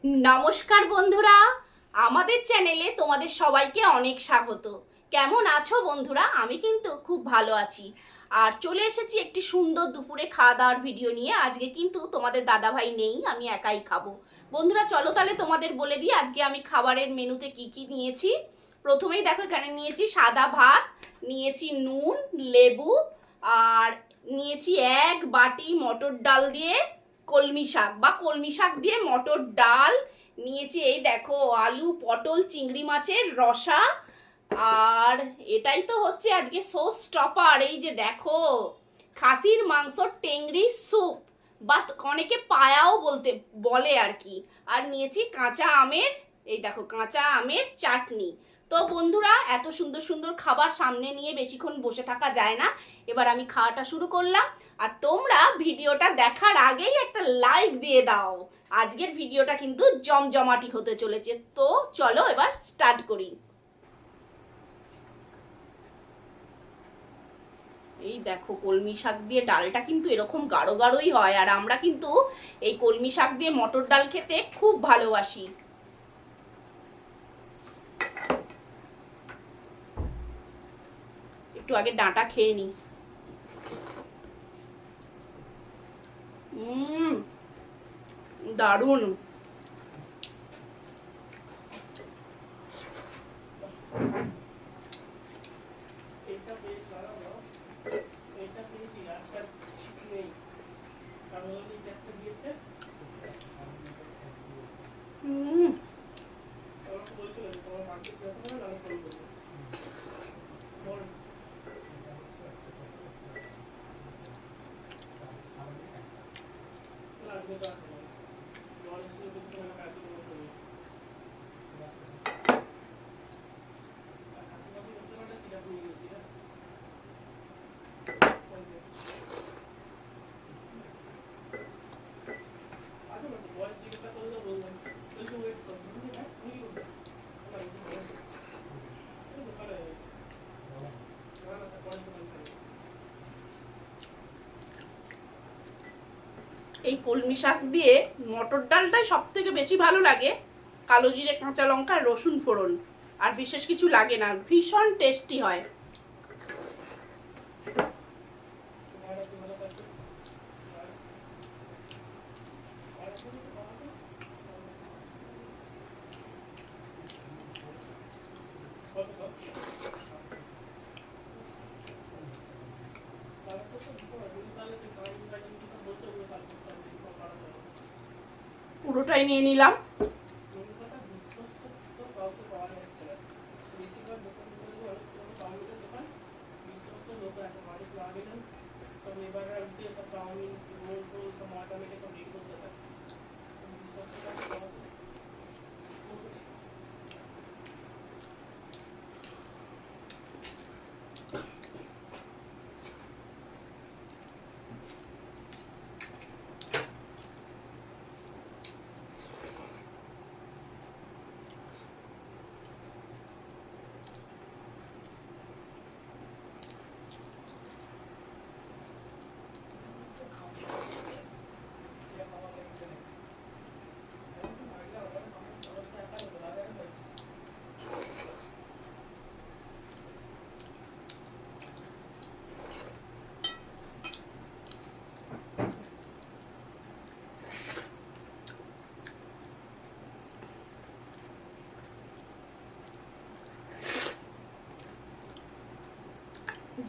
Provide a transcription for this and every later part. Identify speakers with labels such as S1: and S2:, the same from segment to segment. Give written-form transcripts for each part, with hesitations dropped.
S1: নমস্কার বন্ধুরা, আমাদের চ্যানেলে তোমাদের সবাইকে অনেক স্বাগত। কেমন আছো বন্ধুরা? আমি কিন্তু খুব ভালো আছি। আর চলে এসেছি একটি সুন্দর দুপুরে খাওয়া দাওয়ার ভিডিও নিয়ে। আজকে কিন্তু তোমাদের দাদাভাই নেই, আমি একাই খাবো। বন্ধুরা চলো তাহলে তোমাদের বলে দিই আজকে আমি খাবারের মেনুতে কি কি নিয়েছি। প্রথমেই দেখো এখানে নিয়েছি সাদা ভাত, নিয়েছি নুন, লেবু, আর নিয়েছি এক বাটি মটর ডাল দিয়ে কলমি শাক বা কলমি শাক দিয়ে মটর ডাল নিয়েছি। এই দেখো আলু পটল চিংড়ি মাছের রসা। আর এটাই তো হচ্ছে আজকে সোস স্টপার, এই যে দেখো খাসির মাংস টেংরি স্যুপ বা অনেকে পায়াও বলে আর কি। আর নিয়েছি কাঁচা আমের, এই দেখো কাঁচা আমের চাটনি। তো বন্ধুরা এত সুন্দর সুন্দর খাবার সামনে নিয়ে বেশিক্ষণ বসে থাকা যায় না। এবার আমি খাওয়াটা শুরু করলাম। আর তোমরা ভিডিওটা দেখার আগেই একটা লাইক দিয়ে দাও। আজকের ভিডিওটা কিন্তু জমজমাটি হতে চলেছে। তো চলো এবার স্টার্ট করি। এই দেখো কলমি শাক দিয়ে ডালটা কিন্তু এরকম গাঢ় গাঢ়ই হয়, আর আমরা কিন্তু এই কলমি শাক দিয়ে মটর ডাল খেতে খুব ভালোবাসি। একটু আগে ডাঁটা খেয়ে নি। দারুণ। এই কলমি শাক দিয়ে মটর ডালটাই সব থেকে বেশি ভালো লাগে। কালো জিরে কাঁচা লঙ্কা রসুন ফোড়ন, আর বিশেষ কিছু লাগে না, ভীষণ টেস্টি হয়। পুরোটাই নিয়ে নিলাম।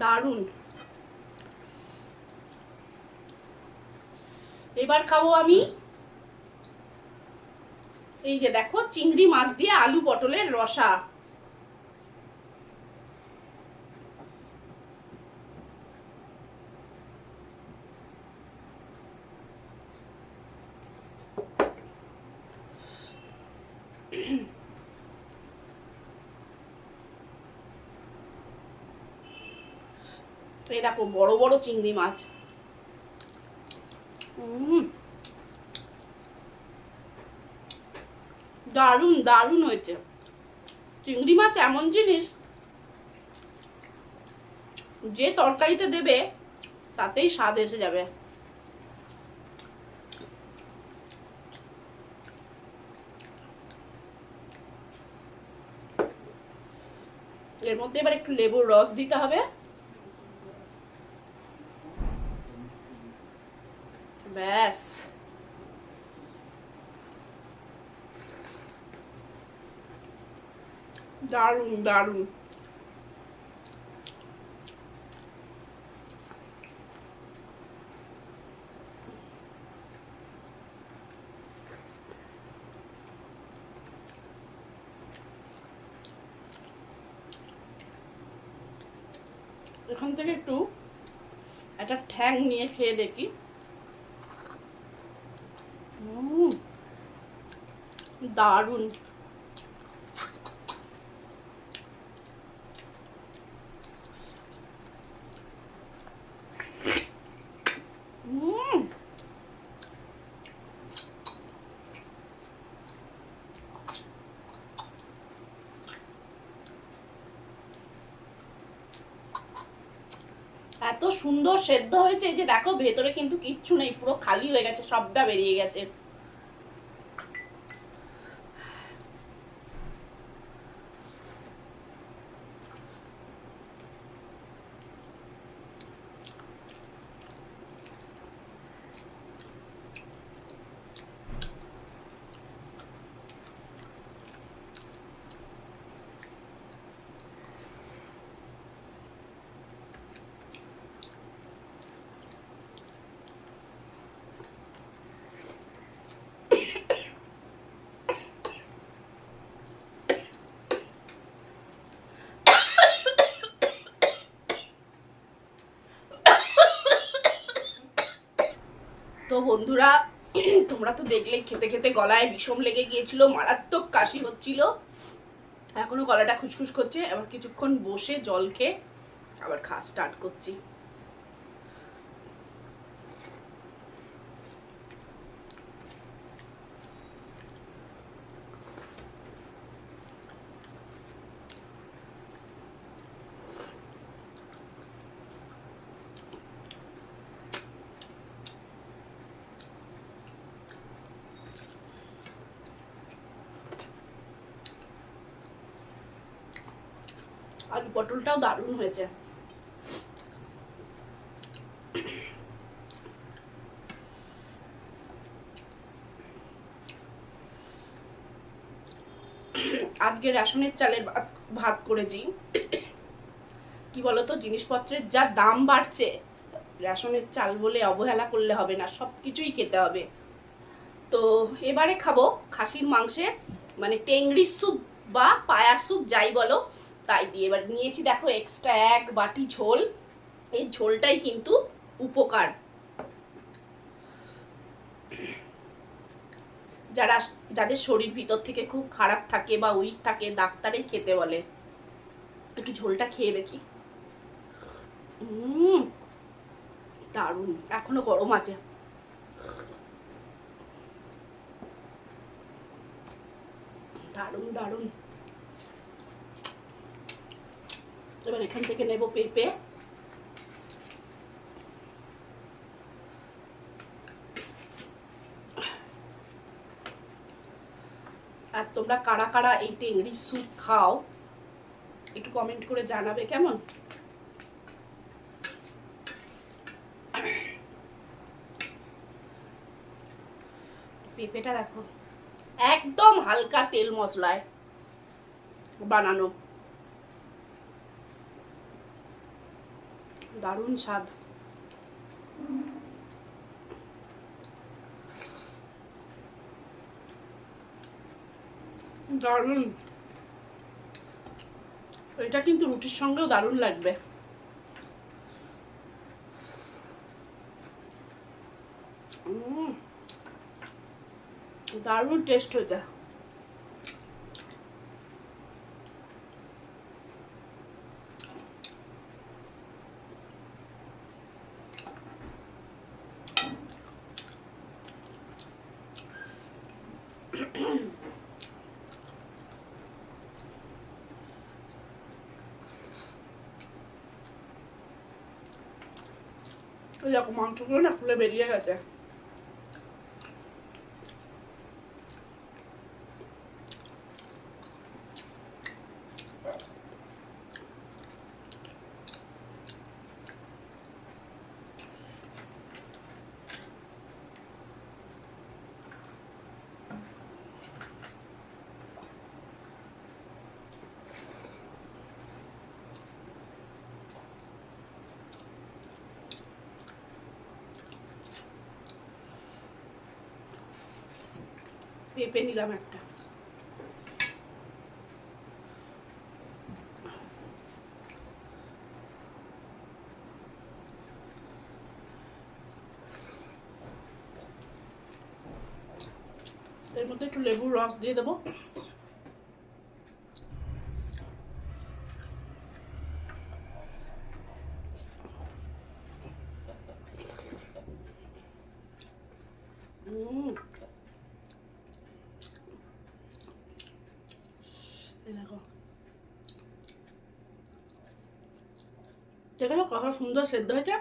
S1: দারুণ। এবার খাবো আমি এই যে দেখো চিংড়ি মাছ দিয়ে আলু পটলের রসা। এই দেখো বড় বড় চিংড়ি মাছ। দারুণ দারুণ হয়েছে। চিংড়ি মাছ এমন জিনিস যে তরকারিতে দেবে তাতেই স্বাদ এসে যাবে। এর মধ্যে এবার একটু লেবুর রস দিতে হবে। ব্যাস, দারুণ দারুণ। এখান থেকে একটু একটা ঠ্যাং নিয়ে খেয়ে দেখি। দারুণ। এত সুন্দর সেদ্ধ হয়েছে যে দেখো ভেতরে কিন্তু কিচ্ছু নেই, পুরো খালি হয়ে গেছে, সবটা বেরিয়ে গেছে। তো বন্ধুরা, তোমরা তো দেখলেই খেতে খেতে গলায় বিষম লেগে গিয়েছিল, মারাত্মক কাশি হচ্ছিল, এখনো গলাটা খুসখুস করছে। আবার কিছুক্ষণ বসে জল খেয়ে আবার খাওয়া স্টার্ট করছি। আলু পটলটাও দারুণ হয়েছে। আজকে রেশনের চালের ভাত করেছি। কি বলতো, জিনিসপত্রের যা দাম বাড়ছে, রেশনের চাল বলে অবহেলা করলে হবে না, সবকিছুই খেতে হবে। তো এবারে খাবো খাসির মাংসের মানে টেংরির স্যুপ বা পায়ার স্যুপ যাই বলো তাই দিয়ে। এবার নিয়েছি দেখো এক্সট্রা এক বাটি ঝোল। এই ঝোলটাই কিন্তু উপকার। যাদের শরীর ভিতর থেকে খুব খারাপ থাকে বা উইক থাকে, ডাক্তারে খেতে বলে। একটু ঝোলটা খেয়ে দেখি। দারুণ, এখনো গরম আছে। দারুণ দারুণ। এবার এখান থেকে নেব পেঁপে। আর তোমরা কারা কারা এই টেংরি স্যুপ খাও একটু কমেন্ট করে জানাবে কেমন। পেঁপেটা দেখো একদম হালকা তেল মশলায় বানানো, দারুণ স্বাদ। দারুণ। এটা কিন্তু রুটির সঙ্গেও দারুণ লাগবে। দারুণ টেস্ট হয়েছে। দেখো মাংসগুলো না খুলে বেরিয়ে গেছে। পেঁপে নিলাম একটা। এর মধ্যে একটু লেবুর রস দিয়ে দেবো। দেখো দেখো কত সুন্দর সেদ্ধ হয়েছে।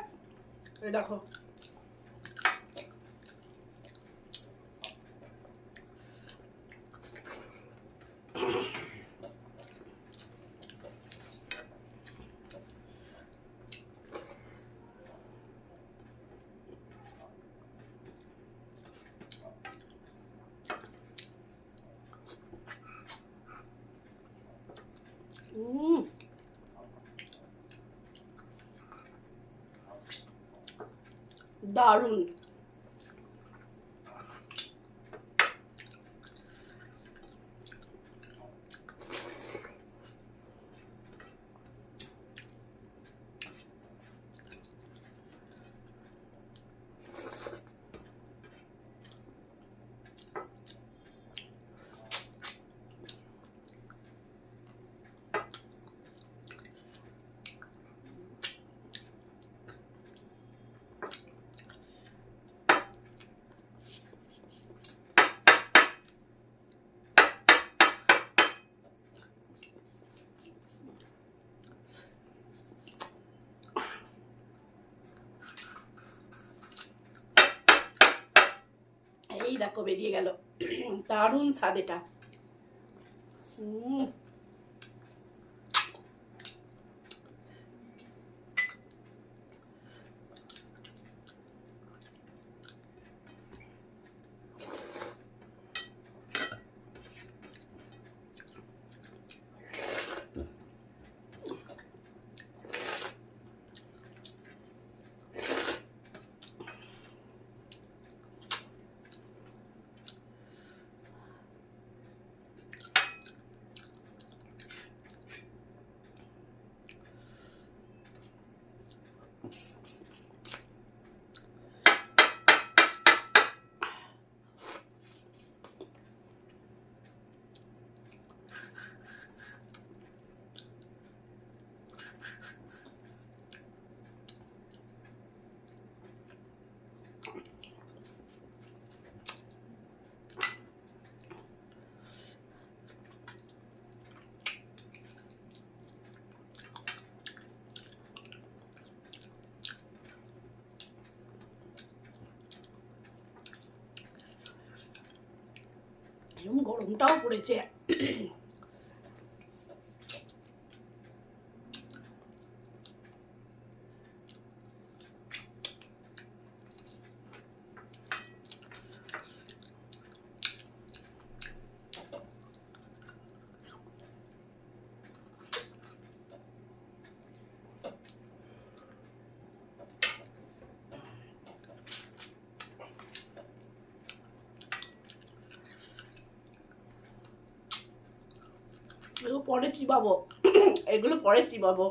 S1: এই দেখো দারুণ। এই দেখো বেরিয়ে গেল, দারুণ স্বাদ এটা। গরমটাও পড়েছে। এগুলো পরে চিবাবো, এগুলো পরে চিবাবো।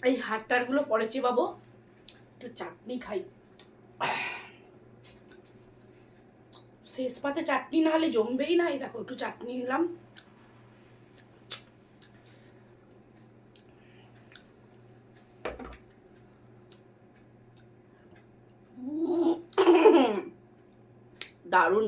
S1: এই হাড়টার গুলো পরে চিবাবো, একটু চাটনি খাই। শেষ পাতে চাটনি না হলে জমবেই না। এই দেখো একটু চাটনি নিলাম। দারুণ।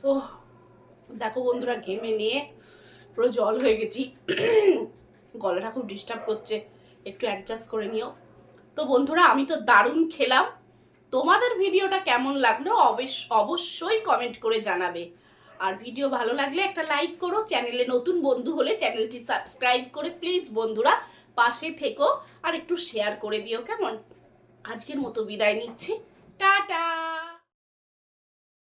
S1: ও দেখো বন্ধুরা, ঘেমে নিয়ে পুরো জল হয়ে গেছি। গলাটা খুব ডিস্টার্ব করছে, একটু অ্যাডজাস্ট করে নিও। তো বন্ধুরা, আমি তো দারুণ খেলাম। তোমাদের ভিডিওটা কেমন লাগলো অবশ্যই কমেন্ট করে জানাবে। আর ভিডিও ভালো লাগলে একটা লাইক করো। চ্যানেলে নতুন বন্ধু হলে চ্যানেলটি সাবস্ক্রাইব করে প্লিজ বন্ধুরা পাশে থেকো, আর একটু শেয়ার করে দিও কেমন। আজকের মতো বিদায় নিচ্ছি, টাটা।